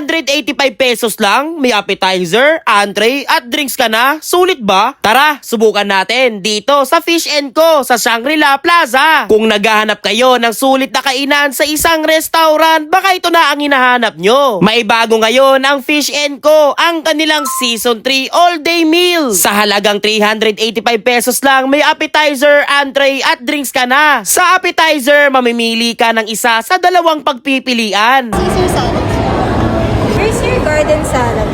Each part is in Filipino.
385 pesos lang, may appetizer, entree at drinks ka na. Sulit ba? Tara, subukan natin dito sa Fish & Co sa Shangri-La Plaza. Kung naghahanap kayo ng sulit na kainan sa isang restaurant, baka ito na ang hinahanap nyo. May bago ngayon ang Fish & Co, ang kanilang Season 3 all-day meal. Sa halagang 385 pesos lang, may appetizer, entree at drinks ka na. Sa appetizer, mamimili ka ng isa sa dalawang pagpipilian. Caesar salad. Where's your garden salad?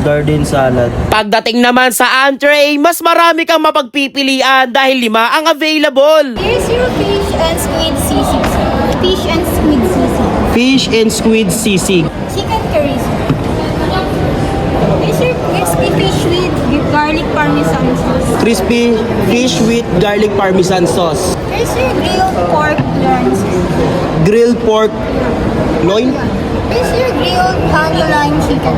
Garden salad. Pagdating naman sa entree, mas marami kang mapagpipilian dahil 5 ang available. Here's your fish and squid sisig. Fish and squid sisig. Fish and squid sisig. Chicken curry. Here's your crispy fish with garlic parmesan sauce. Crispy fish with garlic parmesan sauce. Here's your grilled pork loins. Grilled pork loin. Here's your grilled honey lime chicken.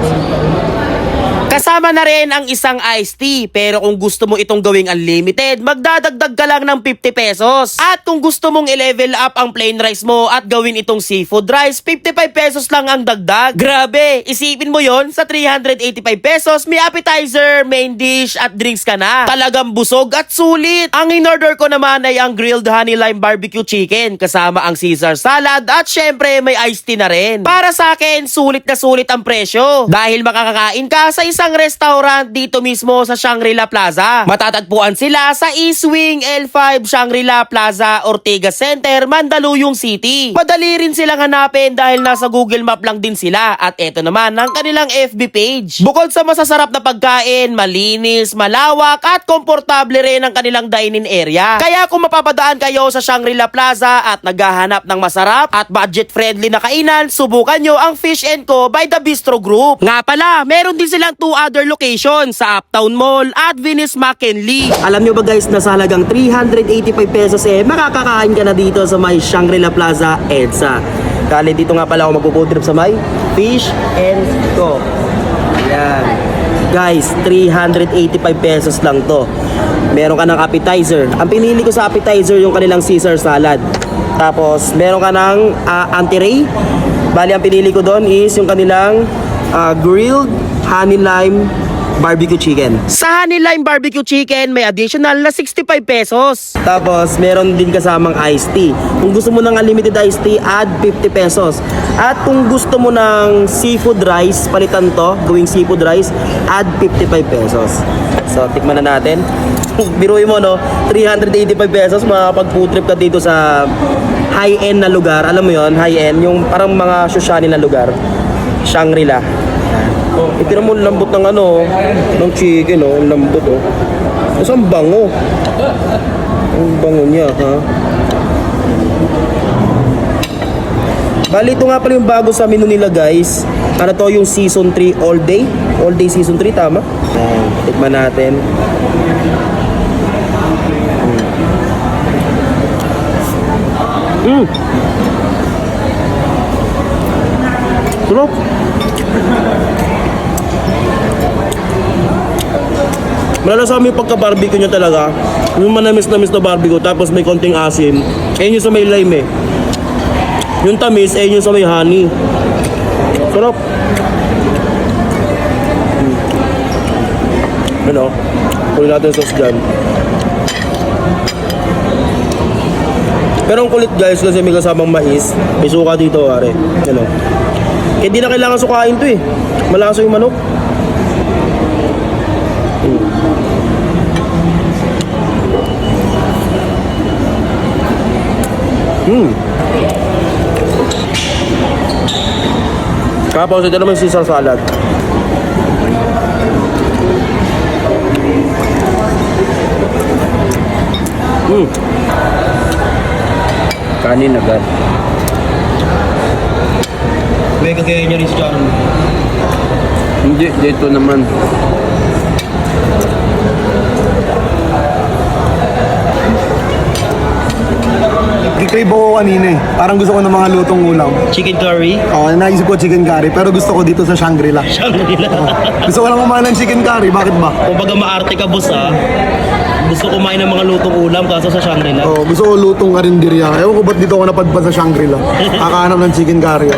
Kasama na rin ang isang iced tea, pero kung gusto mo itong gawing unlimited, magdadagdag ka lang ng 50 pesos. At kung gusto mong i-level up ang plain rice mo at gawin itong seafood rice, 55 pesos lang ang dagdag. Grabe, isipin mo yon, sa 385 pesos, may appetizer, main dish at drinks ka na. Talagang busog at sulit. Ang in-order ko naman ay ang grilled honey lime barbecue chicken, kasama ang Caesar salad at syempre may iced tea na rin. Para sa akin, sulit na sulit ang presyo dahil makakakain ka sa isang restaurant dito mismo sa Shangri-La Plaza. Matatagpuan sila sa East Wing L5 Shangri-La Plaza, Ortigas Center, Mandaluyong City. Madali rin silang hanapin dahil nasa Google Map lang din sila at eto naman ang kanilang FB page. Bukod sa masasarap na pagkain, malinis, malawak at komportable rin ang kanilang dining area. Kaya kung mapapadaan kayo sa Shangri-La Plaza at naghahanap ng masarap at budget-friendly na kainan, subukan nyo ang Fish & Co by The Bistro Group. Nga pala, meron din silang 2 other locations sa Uptown Mall at Venice McKinley. Alam nyo ba guys na sa halagang 385 pesos makakakain ka na dito sa may Shangri-La Plaza, EDSA. Kali dito nga pala ako magpo-food trip sa may Fish & Co. Yan. Guys, 385 pesos lang to. Meron ka ng appetizer. Ang pinili ko sa appetizer yung kanilang Caesar salad. Tapos meron ka ng entree. Bali ang pinili ko doon is yung kanilang grilled honey lime barbecue chicken. Sa Honey Lime Barbecue Chicken, may additional na 65 pesos. Tapos, meron din kasamang iced tea. Kung gusto mo ng unlimited iced tea, add 50 pesos. At kung gusto mo ng seafood rice, palitan to, gawing seafood rice, add 55 pesos. So, tikman na natin. Biruin mo, no? 385 pesos, makakapag-food trip ka dito sa high-end na lugar. Alam mo yon, high-end, yung parang mga Shoshani na lugar. Shangri-La. Itira mo lambot ng ng chicken, ang lambot, Tapos ang bango. Ang bango niya, ha? Bali, ito nga pala yung bago sa menu nila, guys. Ano to, yung Season 3 all day? All day Season 3, tama? Ayan, tikman natin. Sarap. Malalasama yung pagka-barbecue nyo talaga. Yung manamis-namis na barbecue, tapos may konting asim. Ayun yung sa may lime eh. Yung tamis, ayun yung sa may honey. Sarap. Ano? Kunin natin yung sauce dyan. Pero ang kulit guys, kasi may kasamang mais. May suka dito, pare. Ano? Kaya di na kailangan sukain to eh. Malasa yung manok. Tapos ito naman yung Caesar salad. Kanin agad. May kagaya niya rin si Charon. Hindi, dito naman. Crave ako kanina eh. Parang gusto ko ng mga lutong ulam. Chicken curry. Oo, naisip ko chicken curry, pero gusto ko dito sa Shangri-La. Shangri-La. Gusto ko lang kumain ng chicken curry, bakit ba? Kung baga maarte ka boss ha. Gusto kumain ng mga lutong ulam kaso sa Shangri-La. Oo, gusto ko lutong karinderya. Ewan ko ba't dito ako napadpad sa Shangri-La. Kakahanap ng chicken curry.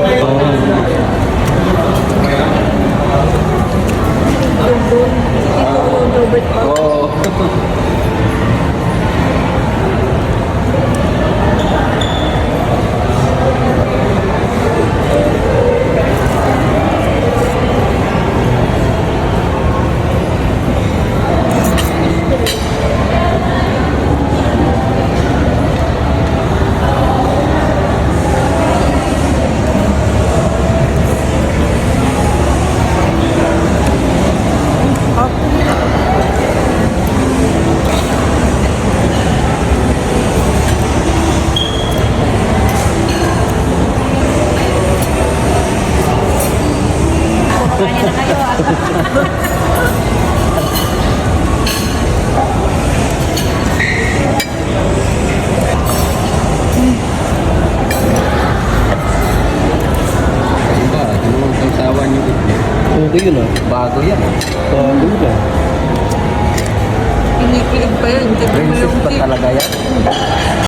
Kanya na kayo ah. Iba, ano ang sausawan yung itlog? Okay yun ah. Bago yan. Bago yun. Pinipilig pa yan. Hindi mo Princess yung pa talaga yan.